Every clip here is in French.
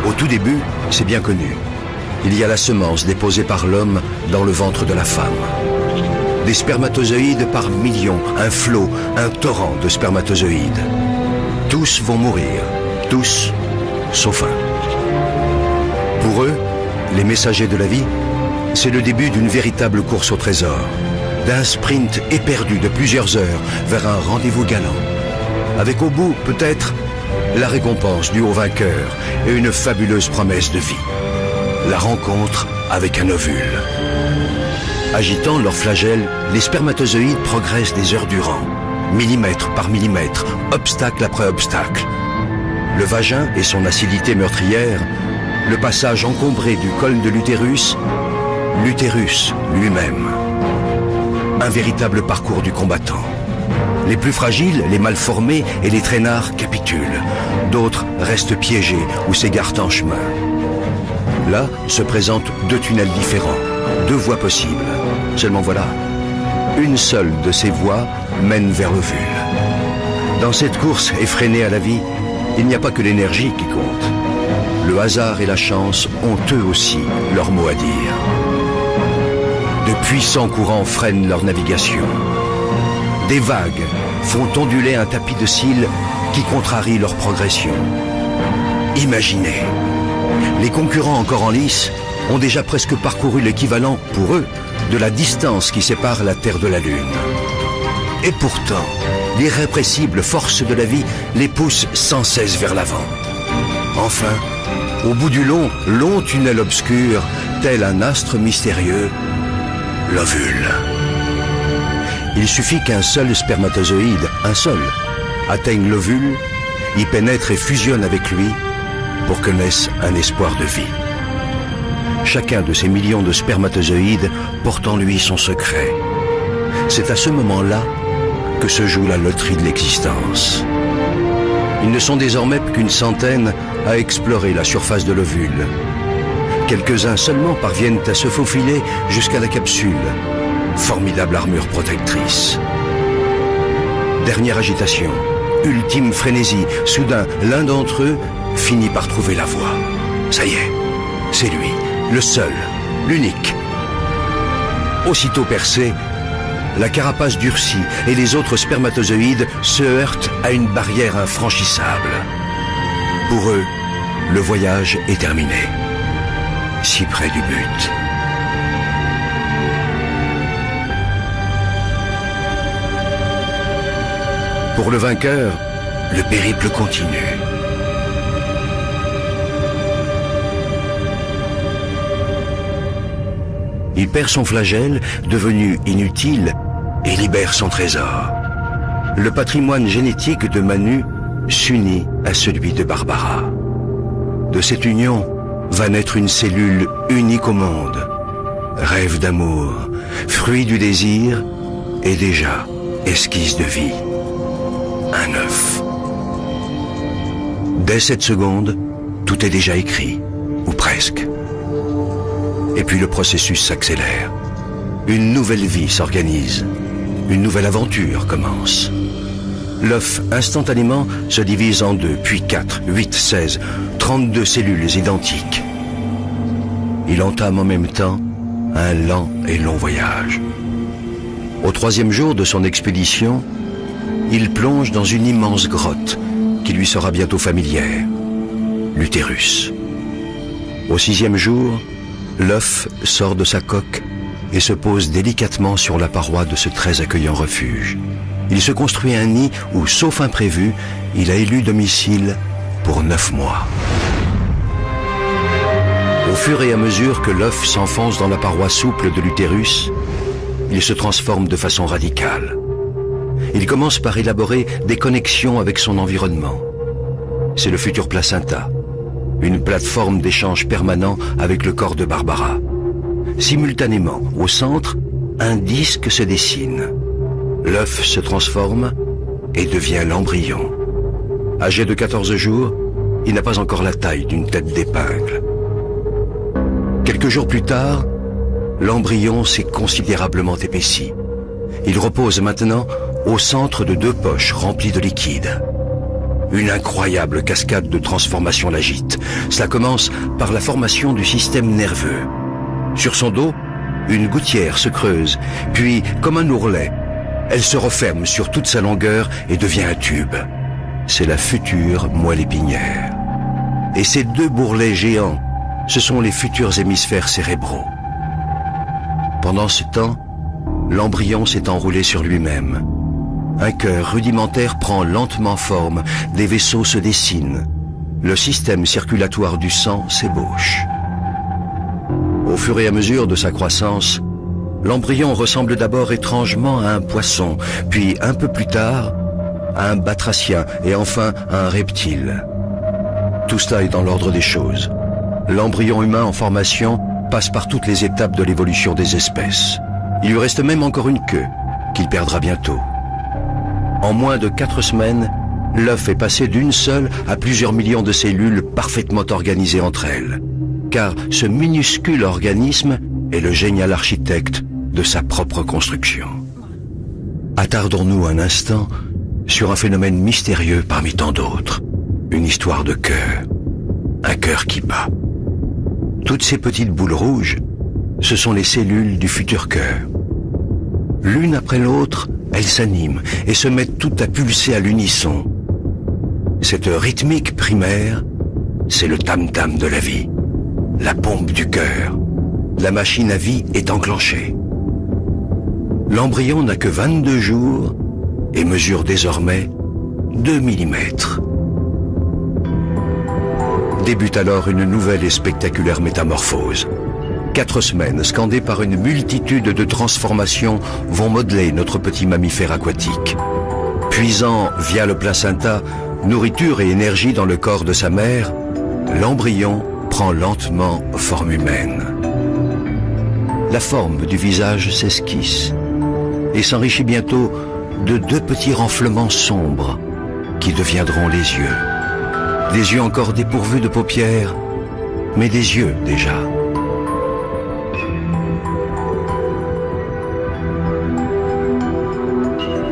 Au tout début, c'est bien connu. Il y a la semence déposée par l'homme dans le ventre de la femme. Des spermatozoïdes par millions, un flot, un torrent de spermatozoïdes. Tous vont mourir, tous, sauf un. Pour eux, les messagers de la vie, c'est le début d'une véritable course au trésor, d'un sprint éperdu de plusieurs heures vers un rendez-vous galant, avec au bout, peut-être, la récompense du haut vainqueur et une fabuleuse promesse de vie. La rencontre avec un ovule. Agitant leurs flagelles, les spermatozoïdes progressent des heures durant, millimètre par millimètre, obstacle après obstacle. Le vagin et son acidité meurtrière, le passage encombré du col de l'utérus, l'utérus lui-même. Un véritable parcours du combattant. Les plus fragiles, les mal formés et les traînards capitulent. D'autres restent piégés ou s'égarent en chemin. Là se présentent deux tunnels différents, deux voies possibles. Seulement voilà, une seule de ces voies mène vers l'ovule. Dans cette course effrénée à la vie, il n'y a pas que l'énergie qui compte. Le hasard et la chance ont eux aussi leur mot à dire. De puissants courants freinent leur navigation. Des vagues font onduler un tapis de cils qui contrarie leur progression. Imaginez, les concurrents encore en lice ont déjà presque parcouru l'équivalent, pour eux, de la distance qui sépare la Terre de la Lune. Et pourtant, l'irrépressible force de la vie les pousse sans cesse vers l'avant. Enfin, au bout du long tunnel obscur, tel un astre mystérieux, l'ovule. Il suffit qu'un seul spermatozoïde, un seul, atteigne l'ovule, y pénètre et fusionne avec lui pour que naisse un espoir de vie. Chacun de ces millions de spermatozoïdes porte en lui son secret. C'est à ce moment-là que se joue la loterie de l'existence. Ils ne sont désormais qu'une centaine à explorer la surface de l'ovule. Quelques-uns seulement parviennent à se faufiler jusqu'à la capsule. Formidable armure protectrice. Dernière agitation, ultime frénésie. Soudain, l'un d'entre eux finit par trouver la voie. Ça y est, c'est lui, le seul, l'unique. Aussitôt percé, la carapace durcit et les autres spermatozoïdes se heurtent à une barrière infranchissable. Pour eux, le voyage est terminé. Si près du but. Pour le vainqueur, le périple continue. Il perd son flagelle, devenu inutile, et libère son trésor. Le patrimoine génétique de Manu s'unit à celui de Barbara. De cette union va naître une cellule unique au monde. Rêve d'amour, fruit du désir, et déjà esquisse de vie. Un œuf. Dès cette seconde, tout est déjà écrit, ou presque. Et puis le processus s'accélère. Une nouvelle vie s'organise. Une nouvelle aventure commence. L'œuf, instantanément, se divise en 2, puis 4, 8, 16, 32 cellules identiques. Il entame en même temps un lent et long voyage. Au 3e jour de son expédition, il plonge dans une immense grotte qui lui sera bientôt familière, l'utérus. Au 6e jour, l'œuf sort de sa coque et se pose délicatement sur la paroi de ce très accueillant refuge. Il se construit un nid où, sauf imprévu, il a élu domicile pour 9 mois. Au fur et à mesure que l'œuf s'enfonce dans la paroi souple de l'utérus, il se transforme de façon radicale. Il commence par élaborer des connexions avec son environnement. C'est le futur placenta, une plateforme d'échange permanent avec le corps de Barbara. Simultanément, au centre, un disque se dessine. L'œuf se transforme et devient l'embryon. Âgé de 14 jours, il n'a pas encore la taille d'une tête d'épingle. Quelques jours plus tard, l'embryon s'est considérablement épaissi. Il repose maintenant au centre de 2 poches remplies de liquide. Une incroyable cascade de transformation l'agite. Cela commence par la formation du système nerveux. Sur son dos, une gouttière se creuse, puis, comme un ourlet, elle se referme sur toute sa longueur et devient un tube. C'est la future moelle épinière. Et ces deux bourrelets géants, ce sont les futurs hémisphères cérébraux. Pendant ce temps, l'embryon s'est enroulé sur lui-même. Un cœur rudimentaire prend lentement forme, des vaisseaux se dessinent. Le système circulatoire du sang s'ébauche. Au fur et à mesure de sa croissance, l'embryon ressemble d'abord étrangement à un poisson, puis un peu plus tard, à un batracien et enfin à un reptile. Tout cela est dans l'ordre des choses. L'embryon humain en formation passe par toutes les étapes de l'évolution des espèces. Il lui reste même encore une queue, qu'il perdra bientôt. En moins de 4 semaines, l'œuf est passé d'une seule à plusieurs millions de cellules parfaitement organisées entre elles. Car ce minuscule organisme est le génial architecte de sa propre construction. Attardons-nous un instant sur un phénomène mystérieux parmi tant d'autres. Une histoire de cœur. Un cœur qui bat. Toutes ces petites boules rouges, ce sont les cellules du futur cœur. L'une après l'autre, elles s'animent et se mettent toutes à pulser à l'unisson. Cette rythmique primaire, c'est le tam-tam de la vie, la pompe du cœur. La machine à vie est enclenchée. L'embryon n'a que 22 jours et mesure désormais 2 mm. Débute alors une nouvelle et spectaculaire métamorphose. 4 semaines scandées par une multitude de transformations vont modeler notre petit mammifère aquatique. Puisant via le placenta nourriture et énergie dans le corps de sa mère, l'embryon prend lentement forme humaine. La forme du visage s'esquisse et s'enrichit bientôt de 2 petits renflements sombres qui deviendront les yeux. Des yeux encore dépourvus de paupières, mais des yeux déjà.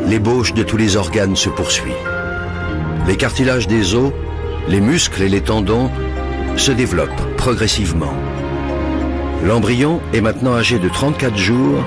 L'ébauche de tous les organes se poursuit. Les cartilages des os, les muscles et les tendons se développent progressivement. L'embryon est maintenant âgé de 34 jours